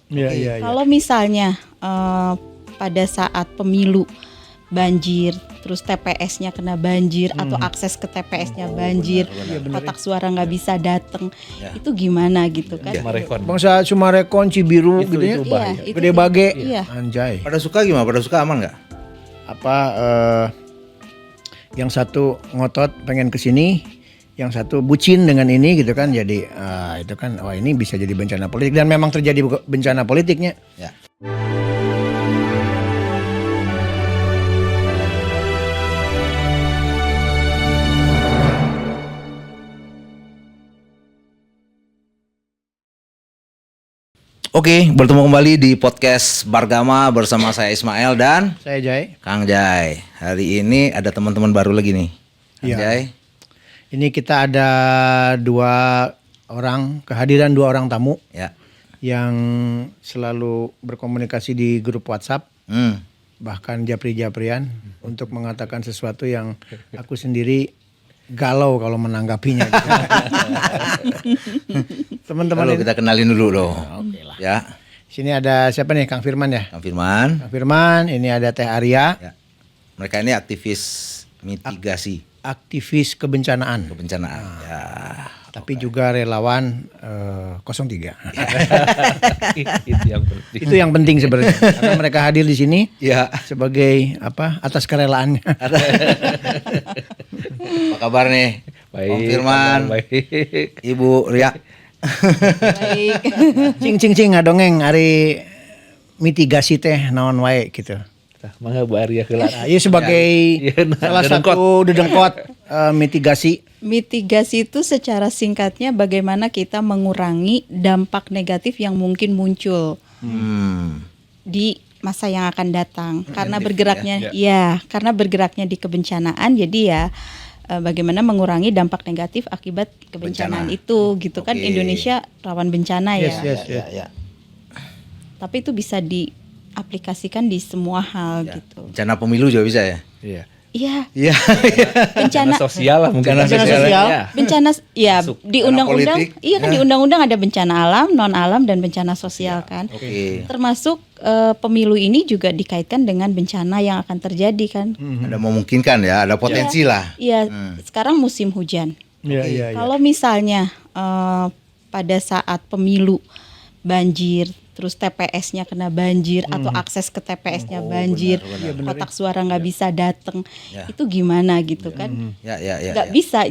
Iya. Kalau misalnya pada saat pemilu banjir, terus TPS-nya kena banjir atau akses ke TPS-nya banjir, kotak suara nggak bisa datang, itu gimana gitu kan? Bangsa Sumarekon, Cibiru gitu ya. Iya, Gede Bage. Iya. Anjay. Pada suka gimana? Pada suka aman nggak? Yang satu ngotot pengen ke sini, yang satu bucin dengan ini gitu kan. Jadi itu kan ini bisa jadi bencana politik dan memang terjadi bencana politiknya. Ya. Oke, bertemu kembali di podcast Bargama bersama saya Ismail dan Saya Jai. Kang Jai. Hari ini ada teman-teman baru lagi nih. Kang Iya. Jai. Ini kita ada kehadiran dua orang tamu Ya. yang selalu berkomunikasi di grup WhatsApp, bahkan japri-japrian untuk mengatakan sesuatu yang aku sendiri galau kalau menanggapinya. Gitu. Teman-teman Lalu ini, kita kenalin dulu dong. oke lah. Ya, Sini ada siapa nih? Kang Firman ya? Kang Firman. Kang Firman, ini ada Teh Arya, Ya. Mereka ini aktivis mitigasi aktivis kebencanaan, kebencanaan. Ya. tapi juga relawan 03. Itu yang penting. Itu yang penting sebenarnya karena mereka hadir di sini Ya. sebagai atas kerelaannya. Apa kabar nih? Baik, Kang Firman, baik. Ibu Ria. Baik. Cing ngadongeng ari mitigasi teh naon wae gitu. Tah, mangga Bu Arya heula. Nah, ieu sebagai Iya, nah, salah dedengkot. satu dedengkot mitigasi. Mitigasi itu secara singkatnya bagaimana kita mengurangi dampak negatif yang mungkin muncul di masa yang akan datang karena bergeraknya karena bergeraknya di kebencanaan, jadi ya bagaimana mengurangi dampak negatif akibat kebencanaan itu gitu kan. Oke. Indonesia rawan bencana Yes. Ya. tapi itu bisa diaplikasikan di semua hal gitu. Bencana pemilu juga bisa ya? Iya. Iya, Iya. bencana Bencana sosial lah mungkin. Bencana sosial. Ya. bencana ya Masuk. di Bencana undang-undang, politik. iya kan di undang-undang ada bencana alam, non alam dan bencana sosial kan. Oke. Termasuk pemilu ini juga dikaitkan dengan bencana yang akan terjadi kan. Ada memungkinkan ya, ada potensi lah. Iya, sekarang musim hujan. Iya. Kalau misalnya pada saat pemilu banjir, terus TPS-nya kena banjir atau akses ke TPS-nya banjir, kotak suara nggak bisa datang, itu gimana gitu kan? Ya. Nggak bisa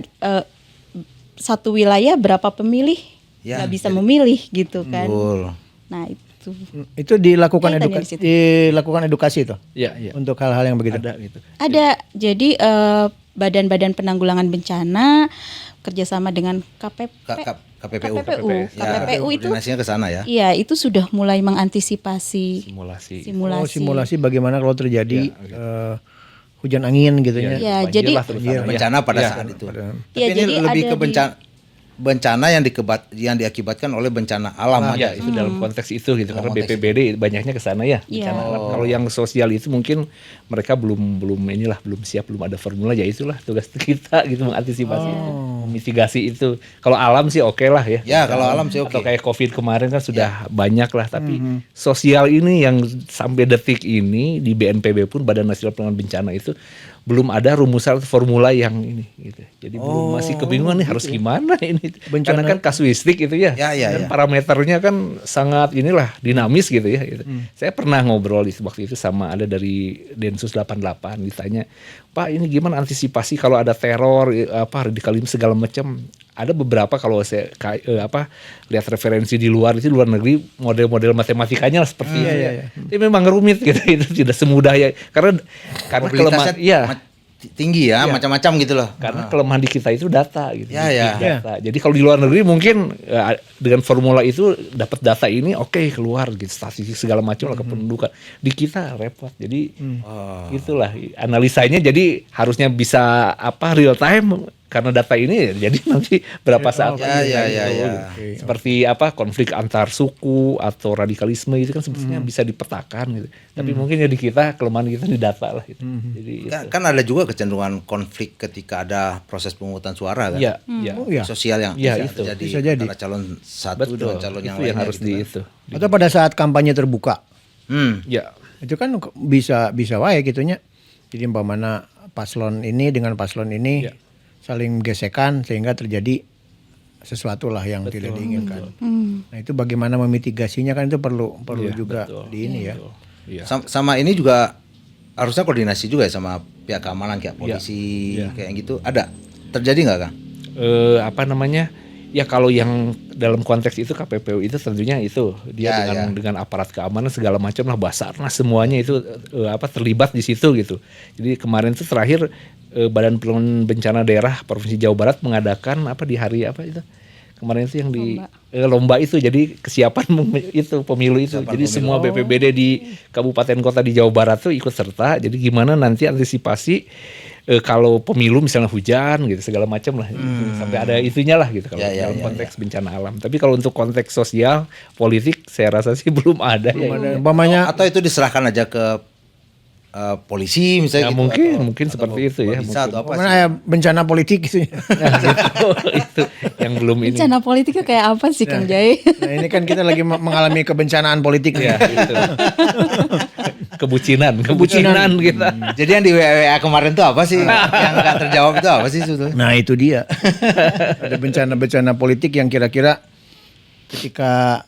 satu wilayah berapa pemilih Ya, nggak bisa memilih gitu kan? Betul. Nah itu Itu dilakukan Kaitannya di situ. edukasi itu Iya. untuk hal-hal yang begitu. Ada gitu. ada. Jadi badan-badan penanggulangan bencana kerjasama dengan KPPU. KPPU itu Koordinasinya ke sana ya. iya itu sudah mulai mengantisipasi Simulasi. Simulasi bagaimana kalau terjadi hujan angin gitu ya. Ya, Banjir jadi lah terutama. Bencana pada Iya. saat itu. Tapi Ya, ini jadi lebih ada ke bencana yang diakibatkan oleh bencana alam. Ya, itu dalam konteks itu gitu karena BPBD banyaknya ke sana ya. Iya. Bencana alam. Kalau yang sosial itu mungkin mereka belum siap, belum ada formula, ya itulah tugas kita gitu mengantisipasi itu, mitigasi itu. Kalau alam sih oke lah ya. Ya, kalau alam sih oke. Atau kayak Covid kemarin kan sudah banyak lah, tapi sosial ini yang sampai detik ini di BNPB pun Badan Nasional Penanggulangan Bencana itu belum ada rumusan formula yang ini gitu. Jadi belum masih kebingungan nih harus gimana ini. Karena kan kasuistik itu ya. Dan parameternya kan sangat dinamis gitu ya gitu. Saya pernah ngobrol waktu itu sama ada dari Densus 88 ditanya, "Pak, ini gimana antisipasi kalau ada teror radikalisme segala macam?" Ada beberapa kalau saya lihat referensi di luar negeri model-model matematikanya lah seperti itu ya. Tapi memang rumit gitu, itu tidak semudah ya karena kelemahan tinggi ya, macam-macam gitu loh. karena kelemahan di kita itu data gitu. Ya. Data. Jadi kalau di luar negeri mungkin dengan formula itu dapat data ini keluar gitu, statistik segala macam lah kependudukan. Di kita repot. Jadi gitulah analisanya, jadi harusnya bisa real time karena data ini jadi nanti berapa saat lagi ya, kan, ya, gitu. ya. Seperti apa konflik antar suku atau radikalisme itu kan sebetulnya bisa dipetakan gitu. Tapi mungkin ya di kita kelemahan kita di data lah gitu. Jadi Kan ada juga kecenderungan konflik ketika ada proses pemungutan suara kan. ya, ya. Oh, iya. Sosial yang Ya, bisa itu. terjadi Bisa jadi. antara calon satu Betul. dengan calon yang Itu yang lainnya harus gitu di kan. itu. Atau pada saat kampanye terbuka. Ya. Itu kan bisa wae gitunya. Jadi umpamana paslon ini dengan paslon ini Ya. saling gesekan sehingga terjadi sesuatu lah yang tidak diinginkan. Nah, itu bagaimana memitigasinya kan itu perlu Iya, juga betul. di ini ya. Iya. Sama ini juga harusnya koordinasi juga ya sama pihak keamanan kayak polisi Iya. kayak gitu. Ada terjadi nggak Kang? Apa namanya? Ya kalau yang dalam konteks itu KPPU itu tentunya itu dia Ya, dengan aparat keamanan segala macam lah Basarnas semuanya itu terlibat di situ gitu. Jadi kemarin itu terakhir Badan Penanggulangan Bencana Daerah Provinsi Jawa Barat mengadakan di hari apa itu? Kemarin itu yang di lomba itu jadi kesiapan itu pemilu itu. Kesiapan Jadi pemilu. semua BPBD di kabupaten kota di Jawa Barat tuh ikut serta. Jadi gimana nanti antisipasi kalau pemilu misalnya hujan gitu segala macam lah sampai ada itunya lah gitu kalau dalam konteks bencana alam. Tapi kalau untuk konteks sosial politik saya rasa sih belum ada ya. Umpamanya Atau itu diserahkan aja ke polisi misalnya Ya, gitu, mungkin seperti itu ya. Bisa Mungkin. atau apa umpamanya sih? ya bencana politik gitu. Nah, gitu. Itu yang belum ini. Bencana politiknya kayak apa sih Kang Jai? Nah, ini kan kita lagi mengalami kebencanaan politik Ya, nih. itu. Kebucinan kita. Jadi yang di WWA kemarin tuh apa sih? Yang nggak terjawab itu apa sih sebetulnya? Nah, itu dia. Ada bencana-bencana politik yang kira-kira ketika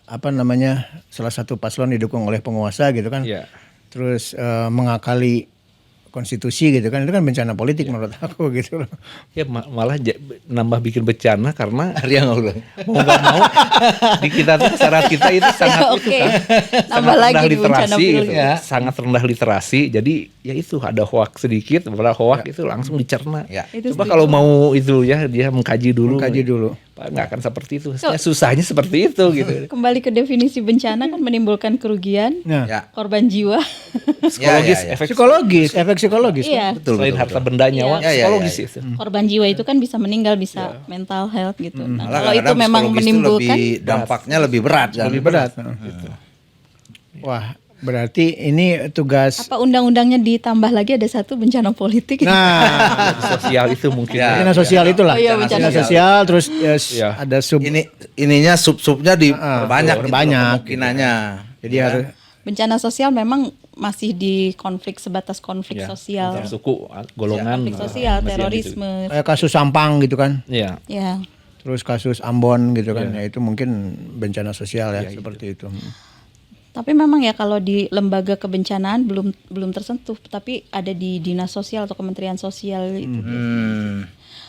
salah satu paslon didukung oleh penguasa gitu kan. Ya. Terus mengakali konstitusi gitu kan, itu kan bencana politik menurut aku gitu loh. Ya malah nambah bikin bencana karena Arya nggak ulang. mau nggak mau di kita tuh masyarakat kita itu sangat itu Oke. kan Nambah sangat lagi rendah di bencana literasi pilih. gitu. Sangat rendah literasi jadi ya itu ada hoak sedikit beberapa hoak itu langsung dicerna. Ya. Itu Coba setuju. kalau mau itu ya dia mengkaji dulu. Pak, nggak akan seperti itu. Ya, susahnya seperti itu gitu. Kembali ke definisi bencana kan menimbulkan kerugian, Nah, Ya. korban jiwa. Psikologis, ya. efek efek psikologis. Iya. Betul, selain betul, harta betul. benda nyawa, Ya, ya, psikologis ya, ya. itu. Korban jiwa itu kan bisa meninggal, bisa mental health gitu. Nah, Malah kalau itu kadang memang psikologis itu menimbulkan lebih dampaknya lebih berat kan. Lebih berat. Wah, berarti ini tugas. apa undang-undangnya ditambah lagi ada satu bencana politik. Nah, Sosial itu mungkin. Ya. bencana sosial itulah. Oh iya, bencana sosial terus Ya. ada sub. Ininya sub-subnya di banyak gitu banyak. kemungkinannya. Jadi harus Bencana sosial memang masih di konflik sebatas konflik Ya, sosial. antar suku, golongan, Konflik sosial, masih yang terorisme. kayak kasus Sampang gitu kan. itu. Ya. Ya. Terus kasus Ambon gitu kan. Ya itu mungkin bencana sosial ya seperti itu. Tapi memang ya kalau di lembaga kebencanaan belum tersentuh, tapi ada di Dinas Sosial atau Kementerian Sosial itu.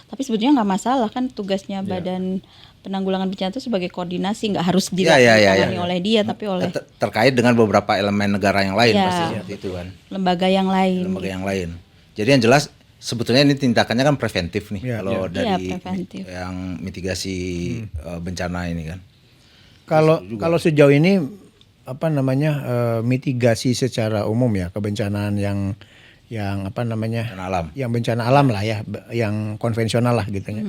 Tapi sebetulnya nggak masalah kan tugasnya Badan Penanggulangan Bencana itu sebagai koordinasi, nggak harus ditangani oleh dia tapi oleh Terkait dengan beberapa elemen negara yang lain Ya. pasti seperti itu kan. lembaga yang lain. Lembaga yang lain. Jadi yang jelas sebetulnya ini tindakannya kan preventif nih Ya. kalau Iya, dari preventif. yang mitigasi bencana ini kan. Kalau sejauh ini mitigasi secara umum ya kebencanaan yang Bencana alam. yang bencana alam lah ya, yang konvensional lah gitu ya.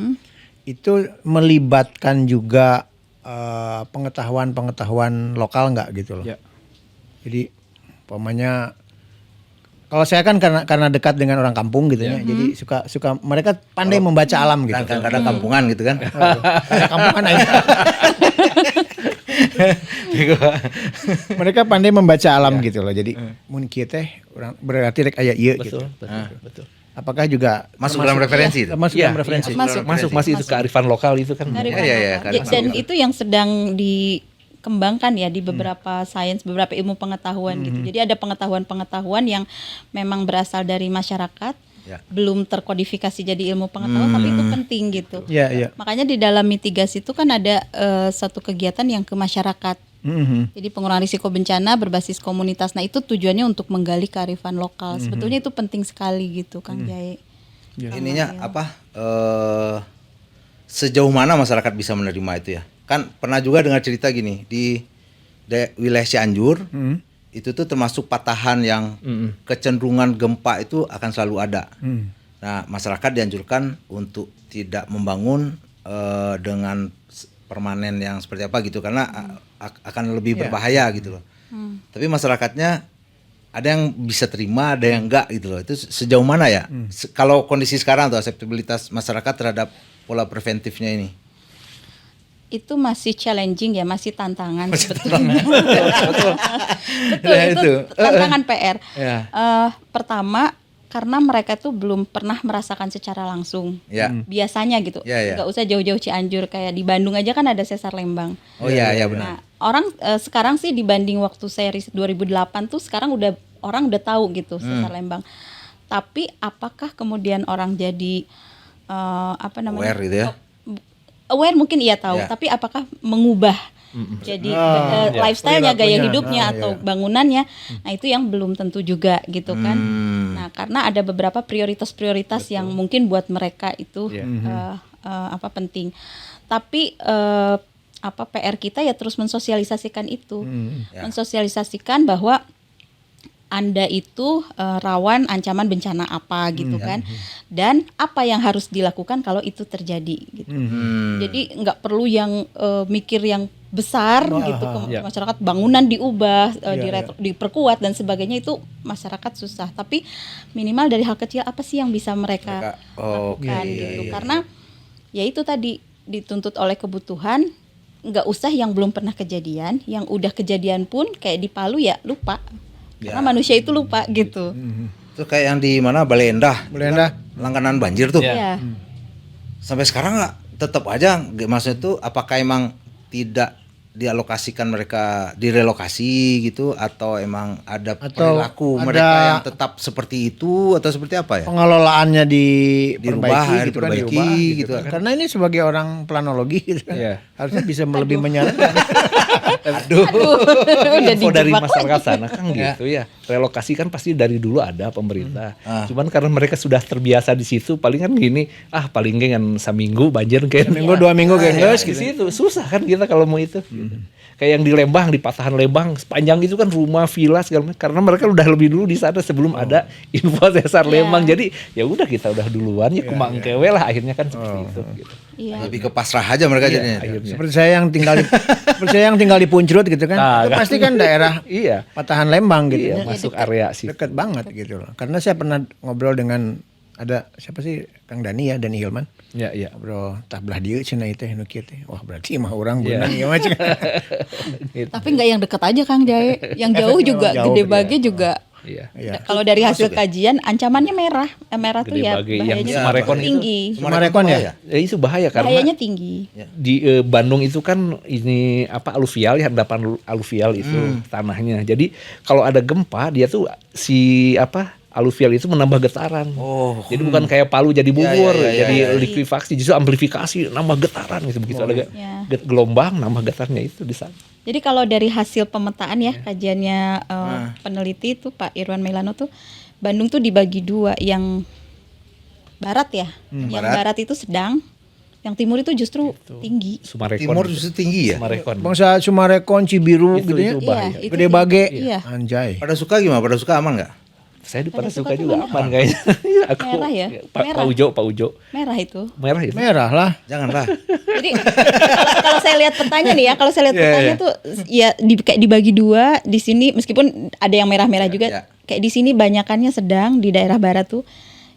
Itu melibatkan juga pengetahuan lokal nggak gitu loh. Ya. Jadi umpamanya kalau saya kan karena dekat dengan orang kampung gitu ya. Jadi suka mereka pandai membaca alam gitu. Dan kadang-kadang kampungan gitu kan. Kayak kampungan aja. Mereka pandai membaca alam gitu loh. Jadi mun kieu teh urang berarti rek aya ieu gitu. Betul. Apakah juga Masuk dalam referensi itu. Masuk dalam referensi. Masuk itu kearifan lokal itu kan. Iya, Dan itu yang sedang dikembangkan ya di beberapa sains, beberapa ilmu pengetahuan gitu. Jadi ada pengetahuan-pengetahuan yang memang berasal dari masyarakat, Ya. belum terkodifikasi jadi ilmu pengetahuan, tapi itu penting gitu. Iya. Makanya di dalam mitigasi itu kan ada satu kegiatan yang ke masyarakat. Jadi pengurangan risiko bencana berbasis komunitas. Nah itu tujuannya untuk menggali kearifan lokal. Sebetulnya itu penting sekali gitu, Kang Jai. Ininya apa? Sejauh mana masyarakat bisa menerima itu ya? Kan pernah juga dengar cerita gini di wilayah Cianjur itu tuh termasuk patahan yang kecenderungan gempa itu akan selalu ada. Nah, masyarakat dianjurkan untuk tidak membangun dengan permanen yang seperti apa gitu, karena akan lebih berbahaya gitu loh. Tapi masyarakatnya ada yang bisa terima, ada yang enggak gitu loh. Itu sejauh mana ya? Kalau kondisi sekarang tuh akseptabilitas masyarakat terhadap pola preventifnya ini. Itu masih challenging ya, masih tantangan sebetulnya. Betul. Betul, Ya, itu itu. tantangan PR. Ya. Pertama, karena mereka tuh belum pernah merasakan secara langsung. Ya. Biasanya gitu. Ya, ya. Nggak usah jauh-jauh Cianjur, kayak di Bandung aja kan ada sesar Lembang. Oh iya, ya Nah, benar. orang sekarang sih dibanding waktu saya riset 2008 tuh sekarang orang udah tahu gitu sesar Lembang. Tapi apakah kemudian orang jadi Aware gitu ya. aware mungkin iya tahu, Ya. tapi apakah mengubah jadi lifestyle-nya, gaya Perilakunya. hidupnya atau bangunannya? Nah, itu yang belum tentu juga gitu kan. Nah, karena ada beberapa prioritas-prioritas yang mungkin buat mereka itu penting. Tapi PR kita ya terus mensosialisasikan itu. Mensosialisasikan bahwa Anda itu rawan ancaman bencana apa gitu kan, dan apa yang harus dilakukan kalau itu terjadi gitu. Jadi nggak perlu yang mikir yang besar gitu ke masyarakat, bangunan diubah, diperkuat dan sebagainya, itu masyarakat susah. Tapi minimal dari hal kecil apa sih yang bisa mereka lakukan gitu. Karena ya itu tadi dituntut oleh kebutuhan. Nggak usah yang belum pernah kejadian, yang udah kejadian pun kayak di Palu ya lupa. Karena manusia itu lupa gitu. Itu kayak yang di mana Bale Endah. Bale Endah. Langganan banjir tuh. Iya. Sampai sekarang nggak, tetap aja, maksudnya itu apakah emang tidak dialokasikan, mereka direlokasi gitu, atau emang ada perilaku ada mereka yang tetap seperti itu, atau seperti apa ya? pengelolaannya Dirubah, diperbaiki gitu kan. Karena ini sebagai orang planologi gitu kan, harusnya bisa lebih menyarankan. Udah Info dari dijebak masyarakat lagi. sana kan gitu ya. Relokasi kan pasti dari dulu ada pemerintah. Cuman karena mereka sudah terbiasa di situ, paling kan gini, paling nggak kan seminggu banjir kayak Minggu 2 minggu gengs di gitu. situ susah kan kita kalau mau itu. Gitu. Kayak yang di Lembang, di Patahan Lembang, sepanjang itu kan rumah, villa segala macam. Karena mereka udah lebih dulu di sana sebelum ada info sesar Lembang. Jadi ya udah kita udah duluan ya kumangkewe lah, akhirnya kan seperti itu. Gitu. Iya. Lebih ke pasrah aja mereka jadinya. Akhirnya. Seperti saya yang tinggal di Puncrut gitu kan. Nah, Itu kan. pasti kan daerah Iya. Patahan Lembang gitu. Iya, masuk area sih. Dekat banget gitu loh. Karena saya pernah ngobrol dengan ada siapa sih, Kang Dani ya, Dani Hilman. Ya, ya. Ngobrol tah belah dieu cenah ieu teh nu kieu teh. Wah, berarti mah urang Iya. beunang ya macam. Tapi nggak yang dekat aja Kang Jae, yang jauh juga, Jauh, Gede iya. Bage juga. Iya. Iya. Kalau dari hasil kajian ancamannya merah, merah tuh Gede ya Bage yang bahayanya Sumarekon itu. tinggi, Sumarekon ya? Itu bahaya karena bahayanya tinggi. di Bandung itu kan ini aluvial ya, endapan aluvial itu tanahnya. Jadi kalau ada gempa dia tuh aluvial itu menambah getaran. Jadi bukan kayak Palu jadi bubur, jadi likuifaksi, justru amplifikasi, nambah getaran gitu. Begitu ada Ya. gelombang, nambah getarannya itu di sana. Jadi kalau dari hasil pemetaan ya, kajiannya peneliti itu Pak Irwan Melano tuh, Bandung tuh dibagi dua, yang barat ya, yang barat itu sedang, yang timur itu justru tinggi. Sumarekon. Timur justru tinggi ya. Sumarekon. Bangsa Sumarekon, Cibiru Itu gitu ya. bahaya. Itu Gede tinggi. Bage. Iya. Anjay. Pada suka gimana? Pada suka aman nggak? Saya pada Pada suka suka juga tuh aman kayaknya. Aku Merah ya? Pak Merah. Pak Ujo. Merah itu. Merah itu. Merah lah. Janganlah. Jadi kalau saya lihat petanya nih ya, kalau saya lihat petanya tuh ya kayak dibagi dua di sini, meskipun ada yang merah-merah juga. ya. Kayak di sini banyakannya sedang, di daerah barat tuh,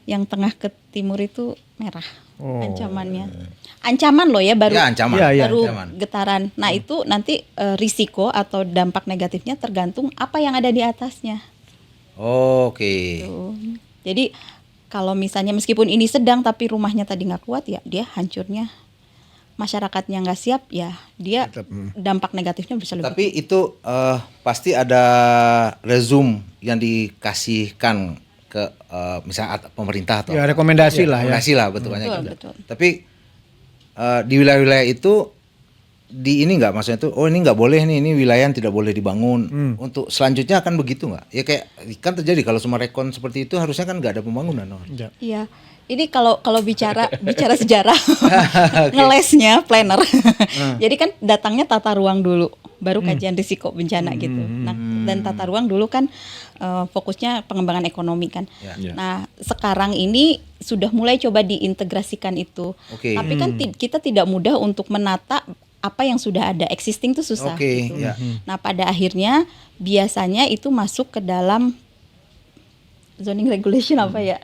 yang tengah ke timur itu merah ancamannya. Ancaman loh ya, baru Ya, ancaman. Iya, iya. baru Ancaman. getaran. Nah itu nanti risiko atau dampak negatifnya tergantung apa yang ada di atasnya. Oke. Tuh. Jadi kalau misalnya meskipun ini sedang tapi rumahnya tadi nggak kuat, ya dia hancurnya. Masyarakatnya nggak siap, ya dia dampak negatifnya bisa lebih. Tapi itu pasti ada resume yang dikasihkan ke misalnya pemerintah atau Ya rekomendasi lah ya. rekomendasi lah bentukannya Betul, gitu. betul. Tapi di wilayah-wilayah itu di ini nggak, maksudnya itu ini nggak boleh nih, ini wilayah yang tidak boleh dibangun. Untuk selanjutnya akan begitu nggak? Ya kayak kan terjadi kalau Sumarekon seperti itu, harusnya kan nggak ada pembangunan. Iya. Ini kalau bicara sejarah ngelesnya planner. Jadi kan datangnya tata ruang dulu, baru kajian risiko bencana gitu. Nah, dan tata ruang dulu kan fokusnya pengembangan ekonomi kan. Ya. Nah sekarang ini sudah mulai coba diintegrasikan itu. Oke. Tapi kan kita tidak mudah untuk menata apa yang sudah ada, existing itu susah. Oke, Gitu. ya. Nah pada akhirnya biasanya itu masuk ke dalam zoning regulation apa ya?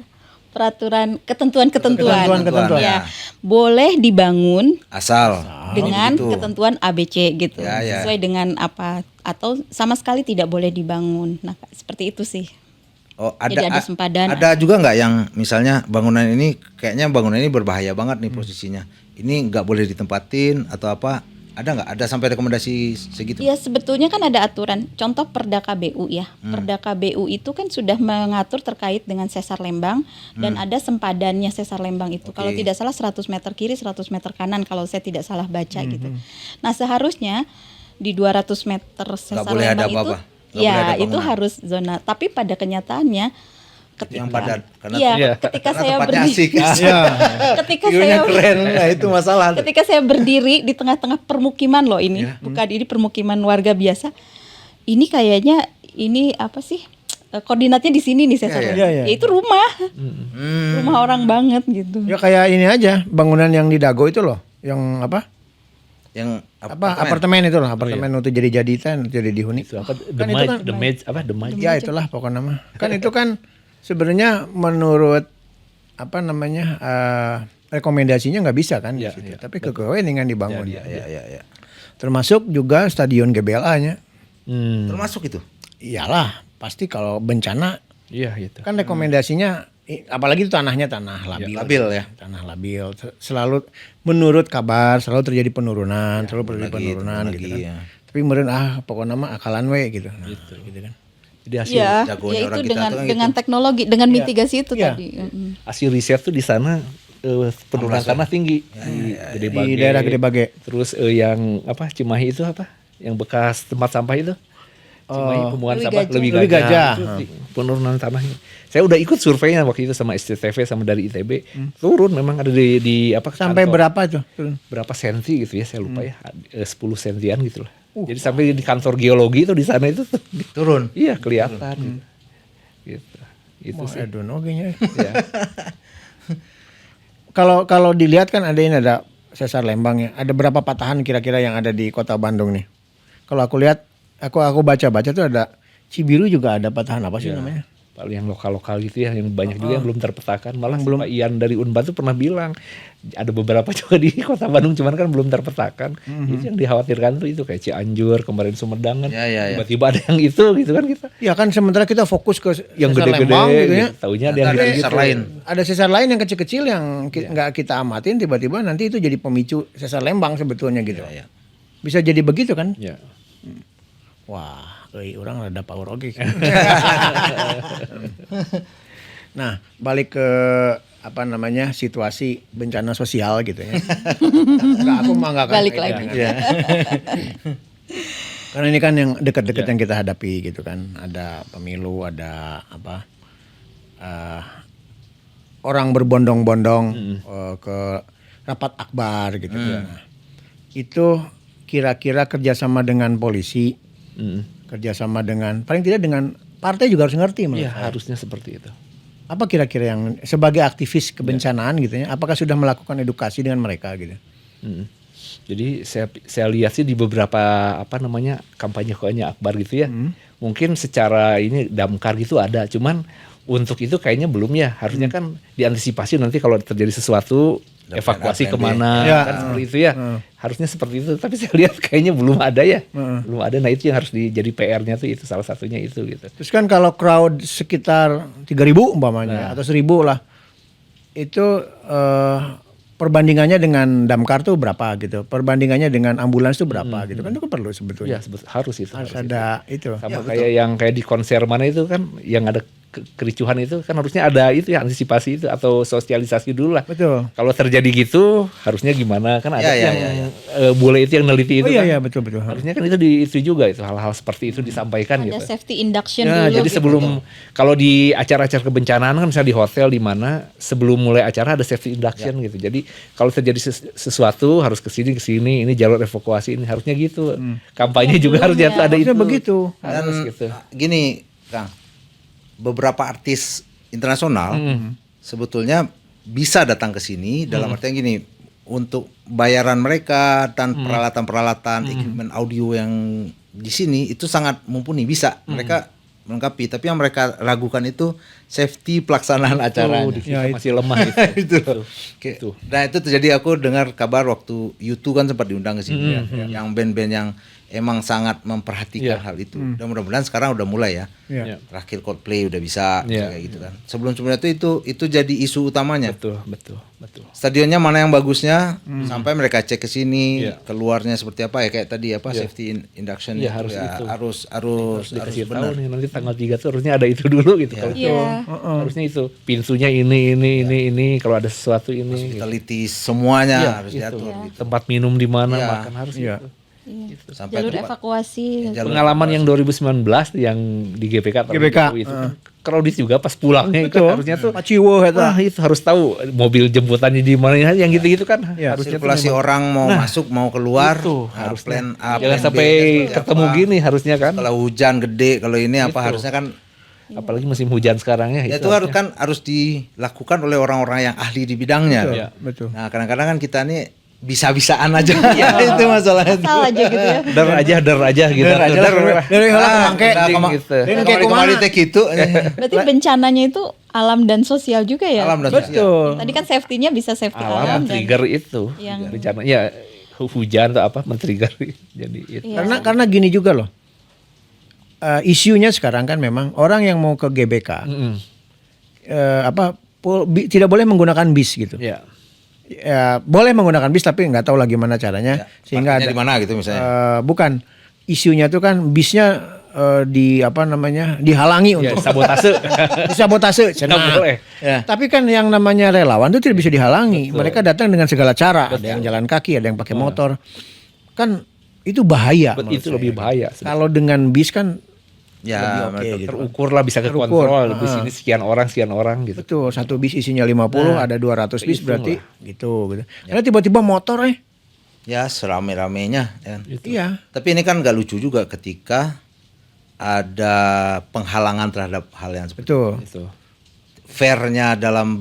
Peraturan ketentuan-ketentuan. Ketentuan-ketentuan. Ya, boleh dibangun Asal dengan gitu. ketentuan ABC gitu, Ya, ya. sesuai dengan apa atau sama sekali tidak boleh dibangun. Nah seperti itu sih. Oh, Jadi ada sempadan. Ada juga nggak yang misalnya bangunan ini kayaknya bangunan ini berbahaya banget nih posisinya. Ini nggak boleh ditempatin atau apa? Ada nggak? Ada sampai rekomendasi segitu? Ya sebetulnya kan ada aturan. Contoh Perda KBU ya. Perda KBU itu kan sudah mengatur terkait dengan sesar lembang dan ada sempadannya sesar lembang itu. Kalau tidak salah 100 meter kiri, 100 meter kanan kalau saya tidak salah baca gitu. Nah seharusnya di 200 meter sesar boleh ada lembang itu, apa-apa. Nggak boleh ya ada itu bangunan. harus zona. Tapi pada kenyataannya ketika, Yang padat, karena- iya, Iya. ketika Karena saya tempatnya berdiri, asik. ketika View-nya saya keren, nah itu masalah. ketika saya berdiri di tengah-tengah permukiman loh ini, bukan ini permukiman warga biasa. Ini kayaknya ini apa sih? Koordinatnya di sini nih sesar. Iya, iya. Ya itu rumah. Rumah orang banget gitu. Ya kayak ini aja, bangunan yang di Dago itu loh, yang apa? Yang Apartemen itu loh, apartemen untuk jadi kan jadi dihuni. Itu apa? Kan itu kan- The Maj. Ya itulah pokoknya nama. Kan itu kan sebenarnya menurut apa namanya rekomendasinya nggak bisa kan di Ya, situ. ya, Tapi kewenangan dibangun. ya, ya. Termasuk juga stadion GBLA-nya. Termasuk itu. Iyalah, pasti kalau bencana Iya gitu. kan rekomendasinya apalagi itu tanahnya tanah labil. labil ya. Tanah labil. Selalu menurut kabar selalu terjadi penurunan, selalu terjadi penurunan turun gitu lagi, kan. ya. Tapi meren pokoknya mah akalan we gitu. Nah, gitu kan. Jadi hasil Ya, jagonya ya orang itu kita dengan tuh kan dengan teknologi, dengan mitigasi itu Iya. tadi. hasil riset tuh di sana penurunan tanah tinggi di Gede Bage. Di daerah Gede Bage. Terus yang apa Cimahi itu apa? Yang bekas tempat sampah itu? Cimahi pembuangan Leuwi sampah Gajah. Leuwi Leuwi Gajah. Itu penurunan tanahnya. Saya udah ikut surveinya waktu itu sama SCTV sama dari ITB. Turun memang ada di apa Sampai kantor. berapa tuh? Berapa senti gitu ya saya lupa ya 10 sentian gitu lah. Jadi sampai di kantor geologi itu di sana itu tuh, Turun. iya kelihatan gitu. Itu Wah, sih. Edun oke nya. Ya. Kalau dilihat kan ada sesar Lembang ya. Ada berapa patahan kira-kira yang ada di Kota Bandung nih? Kalau aku lihat, aku baca-baca tuh ada Cibiru juga ada patahan apa sih namanya? Paling yang lokal-lokal gitu ya, yang banyak juga yang belum terpetakan. Malah belum Pak Ian dari Unpad tuh pernah bilang ada beberapa juga di Kota Bandung, cuman kan belum terpetakan. Itu yang dikhawatirkan tuh itu kayak Cianjur kemarin Sumedang kan, Ya. tiba-tiba ada yang itu gitu kan kita. Ya kan sementara kita fokus ke Yang sesar gede-gede, Lembang gitu ya. gitu. Taunya ada yang Ada gitu. sesar lain. Ada sesar lain yang kecil-kecil yang nggak kita amatin tiba-tiba nanti itu jadi pemicu sesar Lembang sebetulnya gitu. Ya. Bisa jadi begitu kan? Ya. Wah, orang rada power oke. Nah, balik ke apa namanya situasi bencana sosial gitu ya. Nggak, aku mah nggak akan Balik kaitan lagi. dengan- Ya. Karena ini kan yang dekat-dekat yang kita hadapi gitu kan. Ada pemilu, ada apa? Orang berbondong-bondong ke rapat akbar gitu. Nah, itu kira-kira kerjasama dengan polisi, kerjasama dengan paling tidak dengan partai juga harus ngerti menurut Iya, saya. harusnya seperti itu. Apa kira-kira yang sebagai aktivis kebencanaan gitu ya, apakah sudah melakukan edukasi dengan mereka gitu? Jadi saya lihat sih di beberapa apa namanya kampanye akbar gitu ya. Mungkin secara ini damkar gitu ada, cuman untuk itu kayaknya belum ya. Harusnya kan diantisipasi nanti kalau terjadi sesuatu evakuasi plan B. kemana Ya, kan seperti itu ya. Harusnya seperti itu, tapi saya lihat kayaknya belum ada ya. Belum ada. Nah itu yang harus jadi PR-nya tuh itu salah satunya itu gitu. Terus kan kalau crowd sekitar 3.000 umpamanya atau 1.000 lah, itu perbandingannya dengan damkar tuh berapa gitu, perbandingannya dengan ambulans tuh berapa gitu kan, itu kan perlu sebetulnya. Ya harus itu. harus harus itu. ada itu. Sama kayak yang kayak di konser mana itu kan yang ada kericuhan itu kan harusnya ada itu ya, antisipasi itu atau sosialisasi dulu lah. Betul. Kalau terjadi gitu harusnya gimana kan ada Ya, yang bule itu yang neliti itu Oh iya kan. iya betul. Harusnya kan itu juga itu hal-hal seperti itu disampaikan Ada gitu. safety induction Ya, dulu. jadi gitu. sebelum kalau di acara-acara kebencanaan kan misalnya di hotel di mana sebelum mulai acara ada safety induction gitu. Jadi kalau terjadi sesuatu harus ke sini ini jalur evakuasi ini harusnya gitu. Kampanye juga harusnya tuh ada itu. Harusnya begitu. Harus Dan gitu. gini, Kang, beberapa artis internasional sebetulnya bisa datang ke sini dalam artian gini, untuk bayaran mereka dan peralatan-peralatan equipment audio yang di sini itu sangat mumpuni, bisa mereka melengkapi. Tapi yang mereka ragukan itu safety pelaksanaan acara. Di kita masih lemah itu. Oke. Nah itu terjadi, aku dengar kabar waktu U2 kan sempat diundang ke sini, yang band-band yang emang sangat memperhatikan hal itu. Dan mudah-mudahan sekarang udah mulai ya. Iya. Terakhir Coldplay udah bisa Iya. kayak gitu kan. Sebelum-sebelumnya itu jadi isu utamanya. Betul. Stadionnya mana yang bagusnya, sampai mereka cek ke sini, Iya. keluarnya seperti apa ya, kayak tadi apa safety induction Iya, itu harus itu. harus Dikasih tahu benar. nih nanti tanggal 3 tuh harusnya ada itu dulu gitu. Kalau Iya. harusnya itu pintunya ini kalau ada sesuatu ini. Gitu. Hospitality semuanya Iya, harus itu. diatur gitu. Tempat minum di mana, Iya. makan harus Iya. itu. Sampai Jalur tempat- evakuasi. jalur Pengalaman yang 2019 yang di GBK tahun GBK, itu kan crowded juga pas pulangnya itu Betul. harusnya tuh Paciwo eta. itu harus tahu mobil jemputannya di mana yang gitu-gitu kan Iya. harusnya tuh sirkulasi memang- orang mau masuk mau keluar, Itu, harus plan A, jangan plan B, sampai seperti ketemu apa. gini harusnya kan, Kalau hujan gede, kalau ini apa harusnya kan apalagi musim hujan sekarang ya ya itu harus dilakukan oleh orang-orang yang ahli di bidangnya. Betul, Iya. betul. Nah kadang-kadang kan kita nih bisa-bisaan aja, itu masalahnya. Asal aja gitu ya. der aja gitu. Der aja lah, dari heula kemangke gitu. Kemarin teh gitu. Berarti bencananya itu alam dan sosial juga ya. Alam dan sosial. Betul. Tadi kan safety-nya bisa safety Alam alam dan trigger itu yang- rencana ya hujan atau apa men-trigger jadi itu. Iya. Karena gini juga loh. Isunya sekarang kan memang orang yang mau ke GBK tidak boleh menggunakan bis gitu. Ya. Ya, boleh menggunakan bis tapi nggak tahu lagi gimana caranya sehingga Parkirnya di mana gitu misalnya. bukan isunya tuh kan bisnya dihalangi Ya, untuk sabotase. disabotase. Nggak boleh. Ya. Tapi kan yang namanya relawan itu tidak bisa dihalangi. Mereka datang dengan segala cara. Ada yang jalan kaki, ada yang pakai motor. Kan itu bahaya. menurut Itu saya. lebih bahaya. Kalau dengan bis kan Ya, oke mereka- gitu. Terukur lah bisa Terukur. kekontrol di sini sekian orang gitu. Betul, satu bis isinya 50, ada 200 bis kehitung berarti lah. gitu. Karena tiba-tiba motor ya serame-ramenya ya kan. Iya. Tapi ini kan nggak lucu juga ketika ada penghalangan terhadap hal yang seperti Betul. Itu. fairnya dalam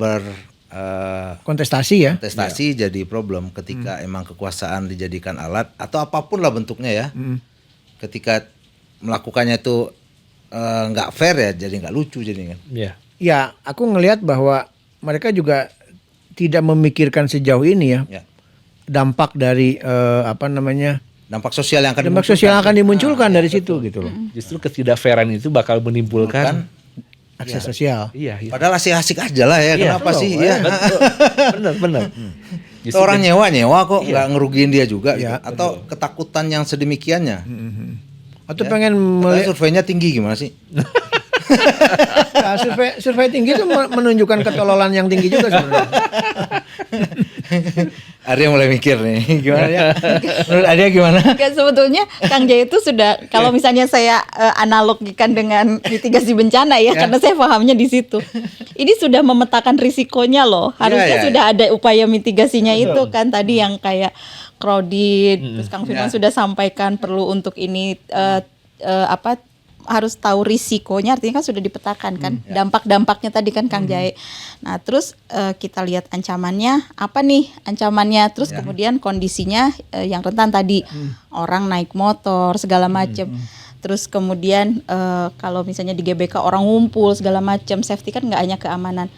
Kontestasi ya. berkontestasi jadi problem ketika emang kekuasaan dijadikan alat atau apapun lah bentuknya ya. Ketika melakukannya itu nggak fair ya jadi nggak lucu jadi kan. Ya. Ya, aku ngelihat bahwa mereka juga tidak memikirkan sejauh ini ya. Ya. Dampak dari Dampak sosial yang akan dampak sosial yang akan dimunculkan dari situ gitu loh. Justru ketidakfairan itu bakal menimbulkan Akses sosial. iya. Padahal asik-asik aja lah ya, Iya, kenapa betul, sih ya, ya? benar. Justru Orang nyewa kok nggak ngerugiin dia juga gitu. Iya, Atau ketakutan yang sedemikiannya. Atau pengen Padahal surveinya tinggi gimana sih? Nah, survei tinggi itu menunjukkan ketololan yang tinggi juga sebenarnya. Arya mulai mikir nih, gimana ya? Menurut Arya gimana? Kan sebetulnya Kang Jaya itu sudah kalau misalnya saya analogikan dengan mitigasi bencana ya, karena saya pahamnya di situ. Ini sudah memetakan risikonya loh. Harusnya ya. sudah ada upaya mitigasinya itu kan tadi yang kayak crowded, terus Kang Firman sudah sampaikan perlu untuk ini harus tahu risikonya, artinya kan sudah dipetakan kan dampak-dampaknya tadi kan Kang Jaya. Nah terus kita lihat ancamannya apa nih ancamannya, terus kemudian kondisinya yang rentan tadi orang naik motor segala macam. Terus kemudian kalau misalnya di GBK orang ngumpul segala macam, safety kan nggak hanya keamanan.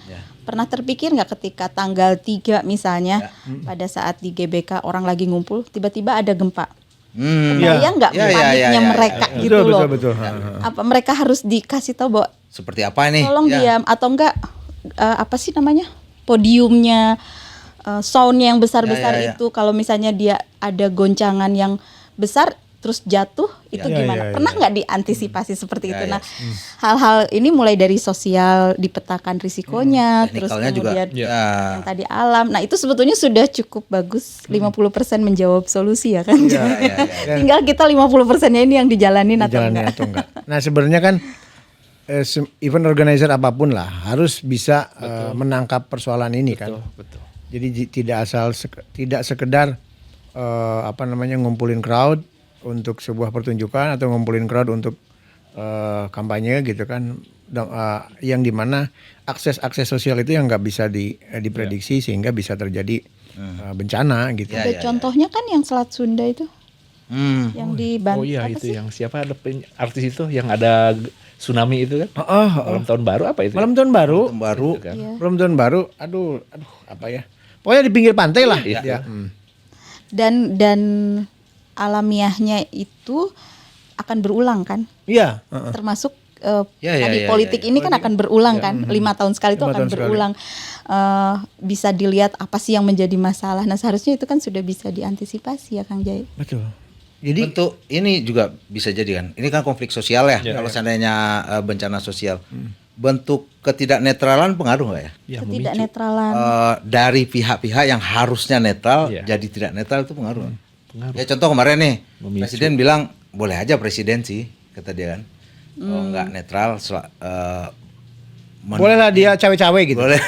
Pernah terpikir nggak ketika tanggal 3 misalnya pada saat di GBK orang lagi ngumpul tiba-tiba ada gempa? Kebayang nggak paniknya mereka gitu loh? Betul. Apa mereka harus dikasih tahu bahwa Seperti apa nih? tolong diam atau enggak apa sih namanya podiumnya soundnya yang besar-besar Ya. itu kalau misalnya dia ada goncangan yang besar terus jatuh itu Ya, gimana? ya, Pernah ya. nggak diantisipasi seperti itu? Ya, ya. Nah, hal-hal ini mulai dari sosial dipetakan risikonya, terus Teknikalnya juga. kemudian Ya. yang tadi alam. Nah, itu sebetulnya sudah cukup bagus. 50% menjawab solusi ya kan. Ya, ya, ya. Tinggal kita 50%-nya ini yang dijalanin atau Jalannya enggak. atau enggak. Nah sebenarnya kan event organizer apapun lah harus bisa menangkap persoalan ini kan. Betul. Jadi tidak sekedar ngumpulin crowd untuk sebuah pertunjukan atau ngumpulin crowd untuk kampanye gitu kan. Yang dimana akses sosial itu yang nggak bisa diprediksi sehingga bisa terjadi bencana gitu. Ya, Ada contohnya kan yang Selat Sunda itu yang di Oh iya apa itu sih? yang siapa ada artis itu yang ada tsunami itu kan? Malam tahun baru apa itu? Malam tahun baru. Baru. Kan? Iya. Malam tahun baru. Aduh apa ya? Pokoknya di pinggir pantai lah. Iya. Ya. Dan alamiahnya itu akan berulang kan? Iya. Termasuk Ya, ya, tadi ya, politik ya, ini kan akan berulang kan, 5 tahun sekali itu 5 akan tahun sekali. berulang. Bisa dilihat apa sih yang menjadi masalah. Nah seharusnya itu kan sudah bisa diantisipasi ya Kang Jai. Betul. Jadi Bentuk ini juga bisa jadi kan. Ini kan konflik sosial ya. Kalau seandainya bencana sosial. Bentuk ketidaknetralan pengaruh nggak ya? Ya, Ketidak memicu. netralan. Dari pihak-pihak yang harusnya netral Iya. jadi tidak netral itu pengaruh. Pengaruh. Ya contoh kemarin nih Memicu. presiden bilang boleh aja presiden sih kata dia kan. Kalau nggak netral bolehlah dia cawe-cawe gitu. boleh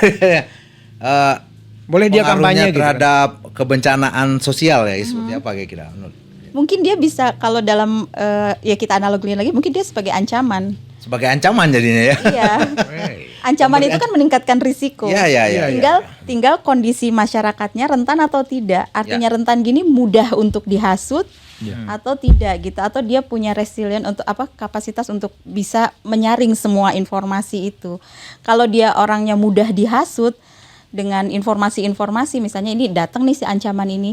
Boleh dia kampanye pengaruhnya gitu kan. terhadap kebencanaan sosial ya seperti apa kira-kira menurut? Mungkin dia bisa kalau dalam ya kita analogin lagi, mungkin dia sebagai ancaman. Sebagai ancaman jadinya ya. Iya. Ancaman itu kan meningkatkan risiko. Iya, iya, iya, Tinggal kondisi masyarakatnya rentan atau tidak. Artinya rentan gini mudah untuk dihasut atau tidak gitu, atau dia punya resilient untuk kapasitas untuk bisa menyaring semua informasi itu. Kalau dia orangnya mudah dihasut dengan informasi-informasi, misalnya ini datang nih si ancaman ini,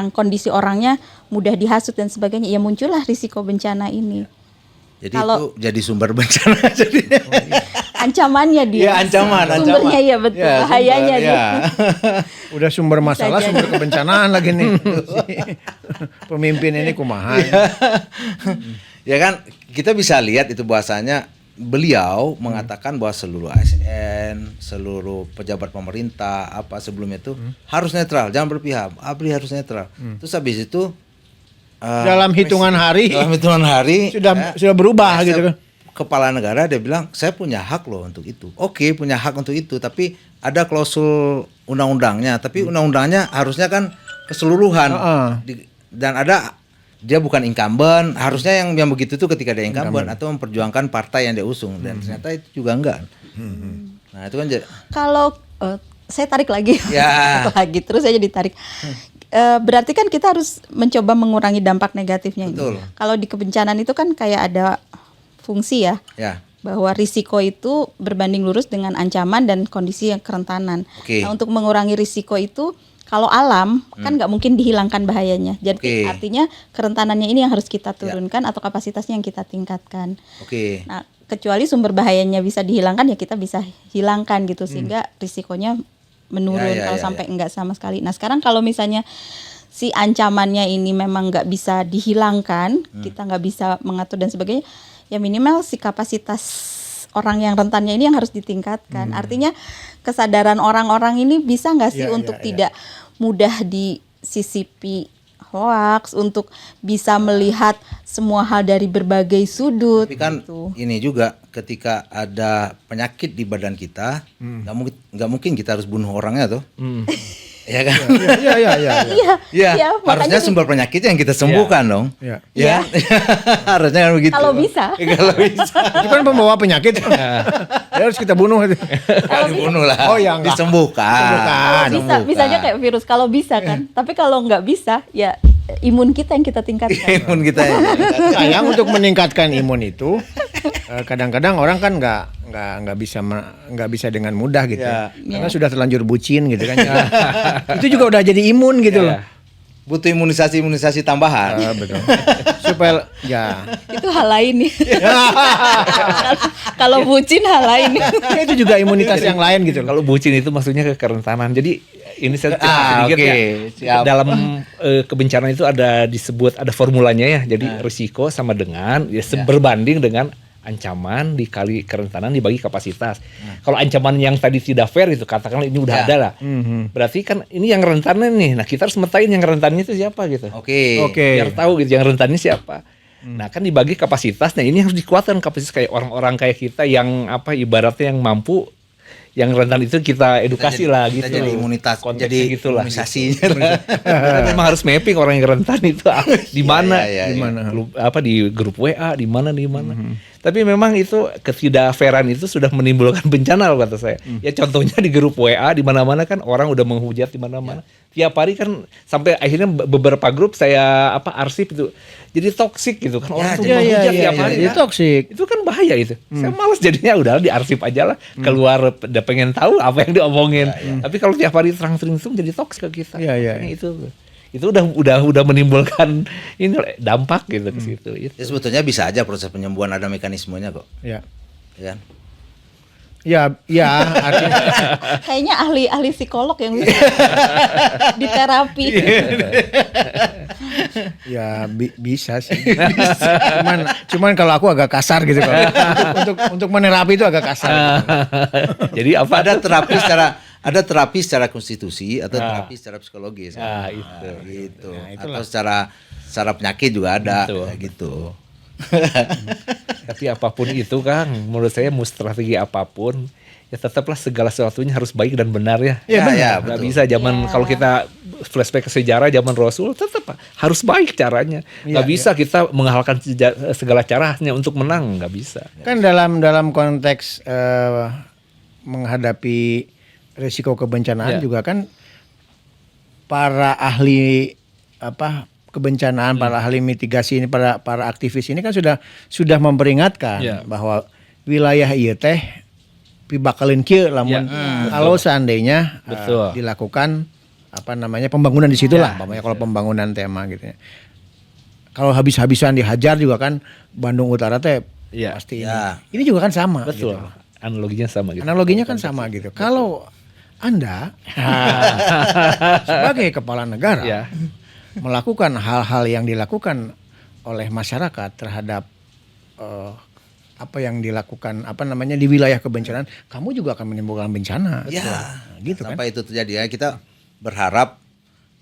kondisi orangnya mudah dihasut dan sebagainya, ya muncullah risiko bencana ini. Jadi Kalau- itu jadi sumber bencana jadinya. Ancamannya dia. Iya, ancaman. Sumbernya ya betul, Ya, bahayanya sumber, dia. ya. Udah sumber masalah, jadi. sumber kebencanaan lagi nih. Pemimpin ini kumaha. Ya kan kita bisa lihat itu bahasanya beliau mengatakan bahwa seluruh ASN, seluruh pejabat pemerintah apa sebelumnya itu harus netral, jangan berpihak. ABRI harus netral. Terus habis itu Dalam hitungan hari sudah berubah saya gitu kan. Kepala negara dia bilang saya punya hak loh untuk itu. Oke, punya hak untuk itu, tapi ada klausul undang-undangnya. Tapi undang-undangnya harusnya kan keseluruhan. Dan ada dia bukan incumbent, harusnya yang begitu tuh ketika dia incumbent atau memperjuangkan partai yang dia usung, dan ternyata itu juga enggak. Nah, itu kan Kalau saya tarik lagi, Ya. terus saya jadi tarik. Berarti kan kita harus mencoba mengurangi dampak negatifnya ini. Betul. Kalau di kebencanaan itu kan kayak ada fungsi ya, ya. bahwa risiko itu berbanding lurus dengan ancaman dan kondisi yang kerentanan. Oke. Nah, untuk mengurangi risiko itu, kalau alam kan nggak mungkin dihilangkan bahayanya. Jadi Oke. artinya kerentanannya ini yang harus kita turunkan atau kapasitasnya yang kita tingkatkan. Oke. Nah, kecuali sumber bahayanya bisa dihilangkan, ya kita bisa hilangkan gitu sehingga risikonya menurun kalau sampai enggak sama sekali. Nah, sekarang kalau misalnya si ancamannya ini memang nggak bisa dihilangkan, kita nggak bisa mengatur dan sebagainya, ya minimal si kapasitas orang yang rentannya ini yang harus ditingkatkan. Artinya kesadaran orang-orang ini bisa nggak sih untuk tidak mudah disisipi hoax, untuk bisa melihat semua hal dari berbagai sudut. Tapi kan gitu. ini juga ketika ada penyakit di badan kita, nggak mungkin kita harus bunuh orangnya tuh. Ya kan? Iya. Ya, harusnya sumber penyakit yang kita sembuhkan dong. Iya. Ya. Harusnya kan begitu. Kalau bisa. Kalau bisa. Itu kan pembawa penyakit. Ya harus kita bunuh. Nggak dibunuh lah. Oh, ya, enggak. Disembuhkan. Kalau bisa, misalnya kayak virus, kalau bisa kan. Tapi kalau nggak bisa, ya imun kita yang kita tingkatkan. imun kita ya. Sayang untuk meningkatkan imun itu kadang-kadang orang kan nggak bisa dengan mudah gitu. Karena sudah terlanjur bucin gitu kan. Itu juga udah jadi imun gitu loh. Butuh imunisasi tambahan. Betul. Supaya ya Itu hal lain nih. Kalau bucin hal lain. itu juga imunitas yang lain gitu loh. Kalau bucin itu maksudnya kekerentanan. Jadi ini saya cerita sedikit oke, ya. siap. Dalam kebencanaan itu ada disebut ada formulanya ya. Jadi risiko sama dengan berbanding dengan ancaman dikali kerentanan dibagi kapasitas. Kalau ancaman yang tadi tidak fair itu katakanlah ini udah ada lah. Berarti kan ini yang rentannya nih. Nah, kita harus metain yang rentannya itu siapa gitu. Oke. Biar tahu gitu yang rentannya siapa. Nah, kan dibagi kapasitas. Nah, ini harus dikuatkan kapasitas kayak orang-orang kayak kita yang ibaratnya yang mampu, yang rentan itu kita edukasi lah gitu. Kita jadi imunitas, konteksnya jadi gitulah. imunisasinya. Kita memang harus mapping orang yang rentan itu di mana, iya, di mana. di grup WA, di mana. Tapi memang itu ketidakfairan itu sudah menimbulkan bencana loh kata saya. Ya contohnya di grup WA di mana-mana kan orang udah menghujat di mana-mana. Tiap hari kan sampai akhirnya beberapa grup saya arsip itu jadi toksik gitu kan orang tuh menghujat tiap hari. Itu toksik. Itu kan bahaya itu. Saya malas jadinya udah diarsip aja lah. Keluar udah pengen tahu apa yang diomongin. Tapi kalau tiap hari terang-tering itu jadi toksik ke kita. Iya. Itu udah menimbulkan ini dampak gitu ke situ. Ya, sebetulnya bisa aja proses penyembuhan ada mekanismenya kok. Ya. Ya kan? Ya, artinya Kayaknya ahli psikolog yang bisa di terapi. ya bisa sih. Cuman kalau aku agak kasar gitu kalau untuk menerapi itu agak kasar. Jadi apa Ada terapi secara konstitusi atau terapi secara psikologis. Itu. Gitu. Atau secara penyakit juga ada gitu. Tapi apapun itu Kang, menurut saya mau strategi apapun ya tetaplah segala sesuatunya harus baik dan benar ya. Ya, Nggak betul. bisa kalau kita flashback ke sejarah zaman Rasul tetap harus baik caranya. Nggak bisa kita menghalalkan segala cara hanya untuk menang, nggak bisa. Kan dalam konteks menghadapi risiko kebencanaan juga kan para ahli kebencanaan, para ahli mitigasi ini, para aktivis ini kan sudah memperingatkan bahwa wilayah ieu teh pibakalin kieu lamun kalau seandainya dilakukan pembangunan di situ lah, kalau pembangunan tema gitu ya. Kalau habis-habisan dihajar juga kan Bandung Utara teh pasti ini juga kan sama. Betul. Gitu. Analoginya sama gitu. Analoginya kan sama gitu. Kalau Anda sebagai kepala negara melakukan hal-hal yang dilakukan oleh masyarakat terhadap apa yang dilakukan di wilayah kebencanaan, kamu juga akan menimbulkan bencana. Ya, gitu kan. sampai itu terjadi ya, kita berharap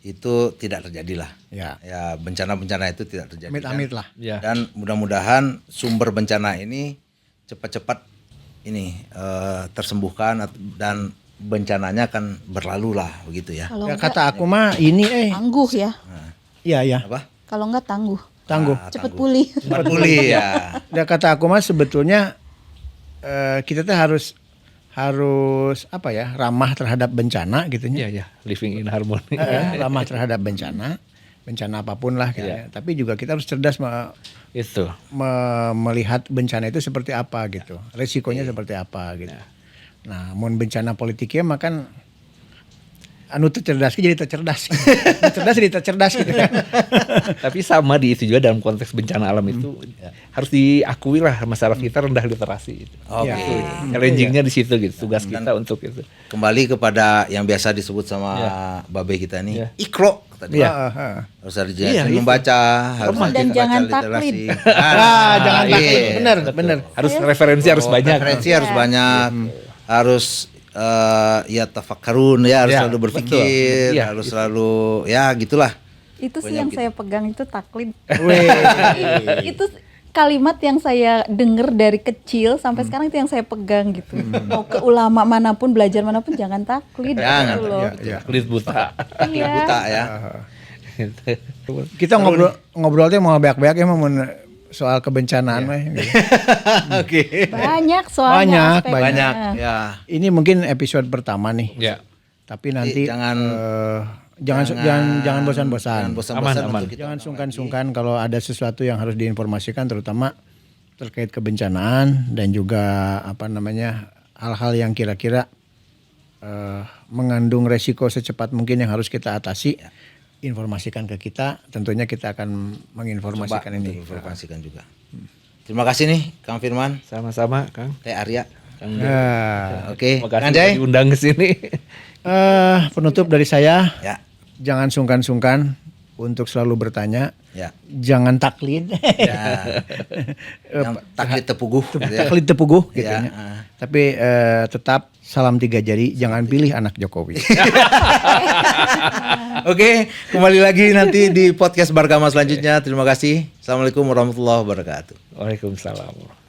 itu tidak terjadilah. Ya. Ya, bencana-bencana itu tidak terjadi. Amit-amit lah. Ya. Dan mudah-mudahan sumber bencana ini cepat-cepat tersembuhkan dan bencananya akan berlalu lah begitu ya. Kalau Ya, enggak kata aku mah ini tangguh ya. Iya. Apa? Kalau enggak tangguh. Cepet Tangguh. pulih. Cepat pulih ya. Ya, kata aku mah sebetulnya kita tuh harus ramah terhadap bencana gitu ya. Iya, living in harmony. Ramah terhadap bencana apapun lah gitu ya. Tapi juga kita harus cerdas Itu. melihat bencana itu seperti apa gitu. Resikonya seperti apa gitu. Nah, mun bencana politiknya mah kan anu tercerdas jadi tercerdas. Cerdas jadi tercerdas gitu kan. Tapi sama di itu juga dalam konteks bencana alam itu harus diakui lah masyarakat kita rendah literasi. Oke. Challengingnya di situ gitu, tugas kita untuk itu. Kembali kepada yang biasa disebut sama Babe kita nih, ikro tadi. Harus rajin membaca, harus Dan rajin jangan baca literasi. Jangan iya. taklid. Bener. Harus referensi harus banyak. Referensi harus banyak. Harus tafakkarun ya, harus selalu berpikir, Iya, harus selalu ya gitulah. Itu sih yang saya pegang itu taklid. Weh. Itu kalimat yang saya dengar dari kecil sampai sekarang itu yang saya pegang gitu. Mau ke ulama manapun, belajar manapun jangan taklid Jangan, gitu loh. Kulit buta. Taklid buta ya. Kita ngobrolnya mau banyak-banyak ya soal kebencanaan mah. Oke. Banyak soalnya aspeknya. Banyak ya. Ini mungkin episode pertama nih. Ya. Tapi nanti Jangan jangan bosan-bosan. bosan-bosan Aman. untuk kita Jangan sungkan-sungkan kalau ada sesuatu yang harus diinformasikan, terutama terkait kebencanaan dan juga hal-hal yang kira-kira mengandung resiko secepat mungkin yang harus kita atasi. Informasikan ke kita, tentunya kita akan menginformasikan ini. Informasikan juga. Terima kasih nih Kang Firman, Sama-sama, Kang. Teh Arya. Kang Ya. Oke, Terima kasih Kang Jai. sudah diundang ke sini. Penutup dari saya, Ya, jangan sungkan-sungkan untuk selalu bertanya, ya, jangan taklid. ya. Yang taklid tepuguh, gitu ya. Taklid tepuguh gitu Ya, ya. Tapi tetap salam 3 jari, jangan pilih anak Jokowi. Oke, kembali lagi nanti di podcast Barkama selanjutnya. Terima kasih. Assalamualaikum warahmatullahi wabarakatuh. Waalaikumsalam.